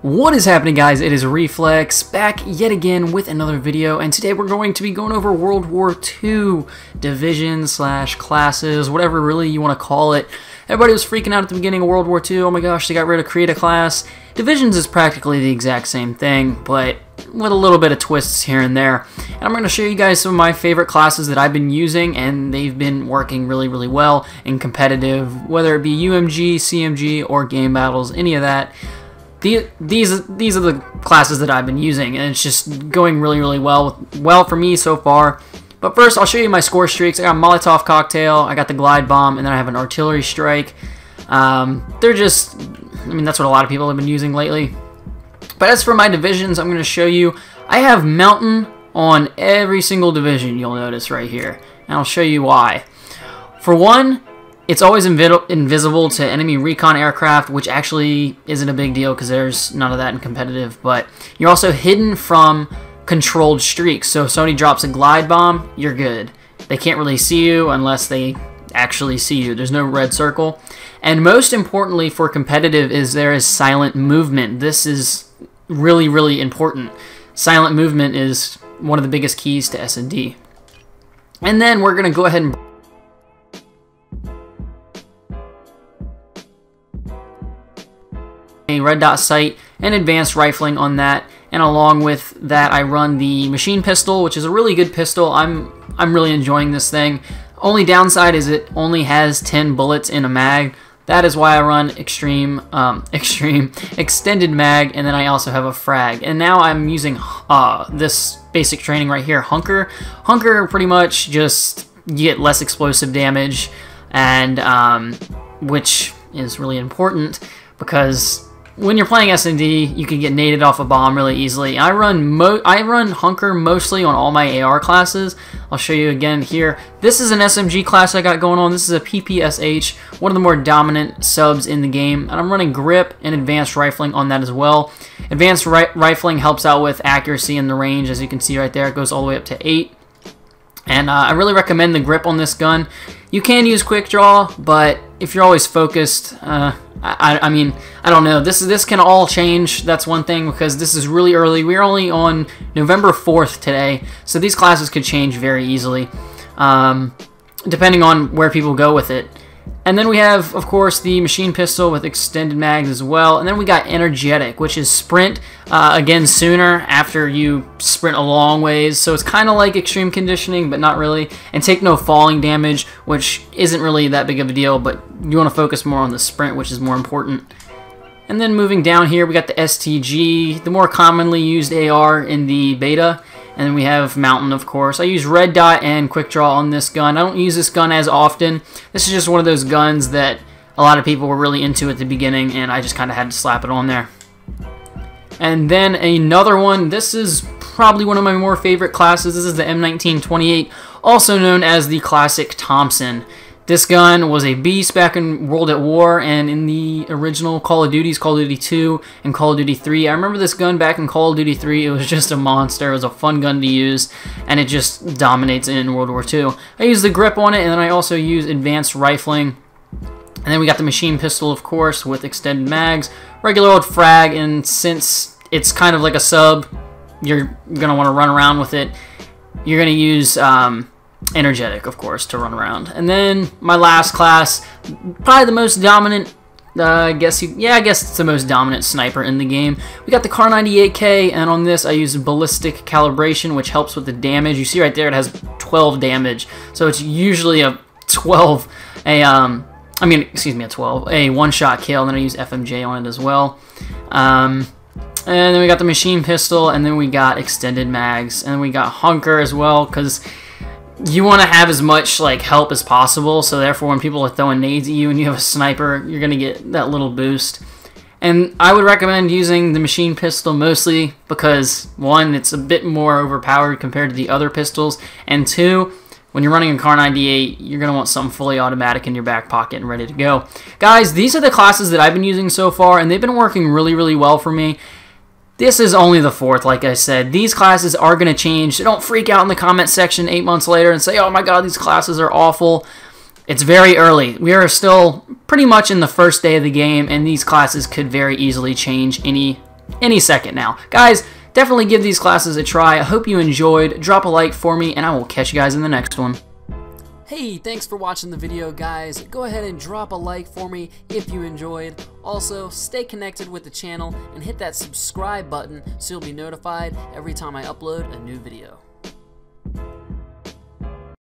What is happening, guys? It is Reflex back yet again with another video, and today we're going to be going over World War II divisions slash classes, whatever really you want to call it. Everybody was freaking out at the beginning of World War II. Oh my gosh, they got rid of create a class. Divisions is practically the exact same thing, but with a little bit of twists here and there. And I'm going to show you guys some of my favorite classes that I've been using, and they've been working really well in competitive, whether it be UMG, CMG, or game battles, any of that. These are the classes that I've been using, and it's just going really well for me so far. But first, I'll show you my score streaks. I got Molotov Cocktail, I got the Glide Bomb, and then I have an Artillery Strike. They're just, I mean, that's what a lot of people have been using lately. But as for my divisions, I'm going to show you, I have Mountain on every single division, you'll notice right here. And I'll show you why. For one, it's always invisible to enemy recon aircraft, which actually isn't a big deal because there's none of that in competitive. But you're also hidden from controlled streaks. So if somebody drops a glide bomb, you're good. They can't really see you unless they actually see you. There's no red circle. And most importantly for competitive is there is silent movement. This is really important. Silent movement is one of the biggest keys to S&D. And then we're going to go ahead and a red dot sight and advanced rifling on that, and along with that I run the machine pistol, which is a really good pistol. I'm really enjoying this thing. Only downside is it only has 10 bullets in a mag. That is why I run extreme extended mag, and then I also have a frag. And now I'm using this basic training right here, Hunker. Hunker pretty much just you get less explosive damage, and which is really important because when you're playing S&D, you can get naded off a bomb really easily. I run Hunker mostly on all my AR classes. I'll show you again here. This is an SMG class I got going on. This is a PPSH, one of the more dominant subs in the game. And I'm running grip and advanced rifling on that as well. Advanced rifling helps out with accuracy and the range, as you can see right there. It goes all the way up to 8. And I really recommend the grip on this gun. You can use quick draw, but if you're always focused, I mean, I don't know. This can all change. That's one thing, because this is really early. We're only on November 4th today, so these classes could change very easily, depending on where people go with it. And then we have, of course, the machine pistol with extended mags as well. And then we got energetic, which is sprint, again, sooner after you sprint a long ways. So it's kind of like extreme conditioning, but not really. And take no falling damage, which isn't really that big of a deal, but you want to focus more on the sprint, which is more important. And then moving down here, we got the STG, the more commonly used AR in the beta. And then we have Mountain, of course. I use red dot and quick draw on this gun. I don't use this gun as often. This is just one of those guns that a lot of people were really into at the beginning, and I just kind of had to slap it on there. And then another one. This is probably one of my more favorite classes. This is the M1928, also known as the Classic Thompson. This gun was a beast back in World at War and in the original Call of Duties, Call of Duty 2 and Call of Duty 3. I remember this gun back in Call of Duty 3. It was just a monster. It was a fun gun to use, and it just dominates in World War II. I use the grip on it, and then I also use advanced rifling. And then we got the machine pistol, of course, with extended mags, regular old frag, and since it's kind of like a sub, you're going to want to run around with it. You're going to use energetic, of course, to run around. And then my last class, probably the most dominant, I guess it's the most dominant sniper in the game. We got the Kar 98K, and on this I use ballistic calibration, which helps with the damage. You see right there it has 12 damage, so it's usually a 12, a 1-shot kill, and then I use FMJ on it as well. And then we got the machine pistol, and then we got extended mags, and then we got Hunker as well, because you want to have as much like help as possible, so therefore when people are throwing nades at you and you have a sniper, you're going to get that little boost. And I would recommend using the machine pistol mostly because, one, it's a bit more overpowered compared to the other pistols, and two, when you're running a Kar 98, you're going to want something fully automatic in your back pocket and ready to go. Guys, these are the classes that I've been using so far, and they've been working really well for me. This is only the 4th, like I said. These classes are going to change, so don't freak out in the comment section 8 months later and say, oh my god, these classes are awful. It's very early. We are still pretty much in the first day of the game, and these classes could very easily change any any second now. Guys, definitely give these classes a try. I hope you enjoyed. Drop a like for me, and I will catch you guys in the next one. Hey, thanks for watching the video, guys. Go ahead and drop a like for me if you enjoyed. Also, stay connected with the channel and hit that subscribe button so you'll be notified every time I upload a new video.